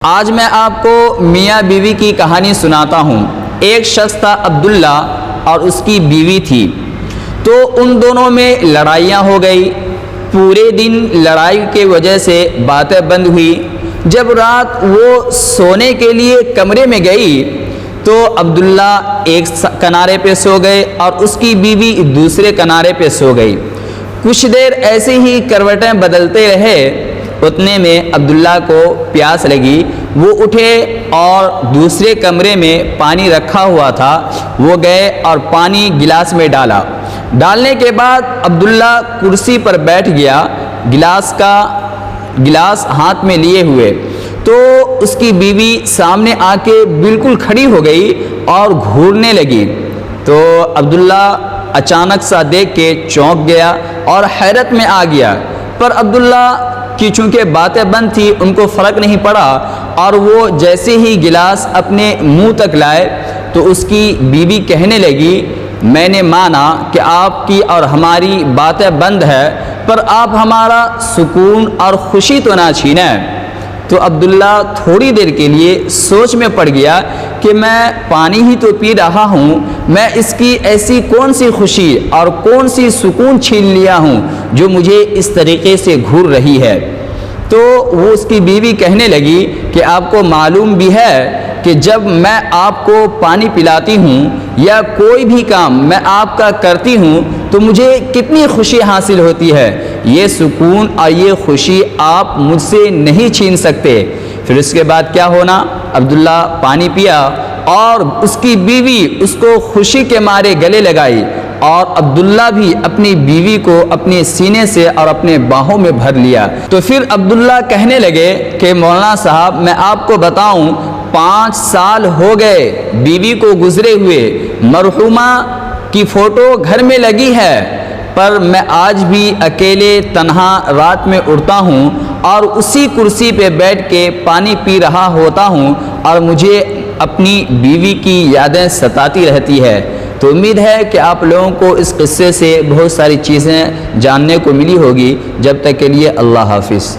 آج میں آپ کو میاں بیوی کی کہانی سناتا ہوں۔ ایک شخص تھا عبداللہ اور اس کی بیوی تھی، تو ان دونوں میں لڑائیاں ہو گئی۔ پورے دن لڑائی کی وجہ سے باتیں بند ہوئی۔ جب رات وہ سونے کے لیے کمرے میں گئی تو عبداللہ ایک کنارے پہ سو گئے اور اس کی بیوی دوسرے کنارے پہ سو گئی۔ کچھ دیر ایسے ہی کروٹیں بدلتے رہے۔ اتنے میں عبداللہ کو پیاس لگی۔ وہ اٹھے اور دوسرے کمرے میں پانی رکھا ہوا تھا، وہ گئے اور پانی گلاس میں ڈالا۔ ڈالنے کے بعد عبداللہ کرسی پر بیٹھ گیا، گلاس ہاتھ میں لیے ہوئے، تو اس کی بیوی سامنے آ کے بالکل کھڑی ہو گئی اور گھورنے لگی۔ تو عبداللہ اچانک سا دیکھ کے چونک گیا اور حیرت میں آ گیا، پر عبداللہ کی چونکہ باتیں بند تھی ان کو فرق نہیں پڑا، اور وہ جیسے ہی گلاس اپنے منہ تک لائے تو اس کی بیوی کہنے لگی، میں نے مانا کہ آپ کی اور ہماری باتیں بند ہے، پر آپ ہمارا سکون اور خوشی تو نہ چھینیں۔ تو عبداللہ تھوڑی دیر کے لیے سوچ میں پڑ گیا کہ میں پانی ہی تو پی رہا ہوں، میں اس کی ایسی کون سی خوشی اور کون سی سکون چھین لیا ہوں جو مجھے اس طریقے سے گھور رہی ہے۔ تو وہ اس کی بیوی کہنے لگی کہ آپ کو معلوم بھی ہے کہ جب میں آپ کو پانی پلاتی ہوں یا کوئی بھی کام میں آپ کا کرتی ہوں تو مجھے کتنی خوشی حاصل ہوتی ہے، یہ سکون اور یہ خوشی آپ مجھ سے نہیں چھین سکتے۔ پھر اس کے بعد کیا ہونا، عبداللہ پانی پیا اور اس کی بیوی اس کو خوشی کے مارے گلے لگائی، اور عبداللہ بھی اپنی بیوی کو اپنے سینے سے اور اپنے باہوں میں بھر لیا۔ تو پھر عبداللہ کہنے لگے کہ مولانا صاحب میں آپ کو بتاؤں، 5 سال ہو گئے بیوی کو گزرے ہوئے، مرحومہ کی فوٹو گھر میں لگی ہے، پر میں آج بھی اکیلے تنہا رات میں اڑتا ہوں اور اسی کرسی پہ بیٹھ کے پانی پی رہا ہوتا ہوں، اور مجھے اپنی بیوی کی یادیں ستاتی رہتی ہے۔ تو امید ہے کہ آپ لوگوں کو اس قصے سے بہت ساری چیزیں جاننے کو ملی ہوگی۔ جب تک کے لیے اللہ حافظ۔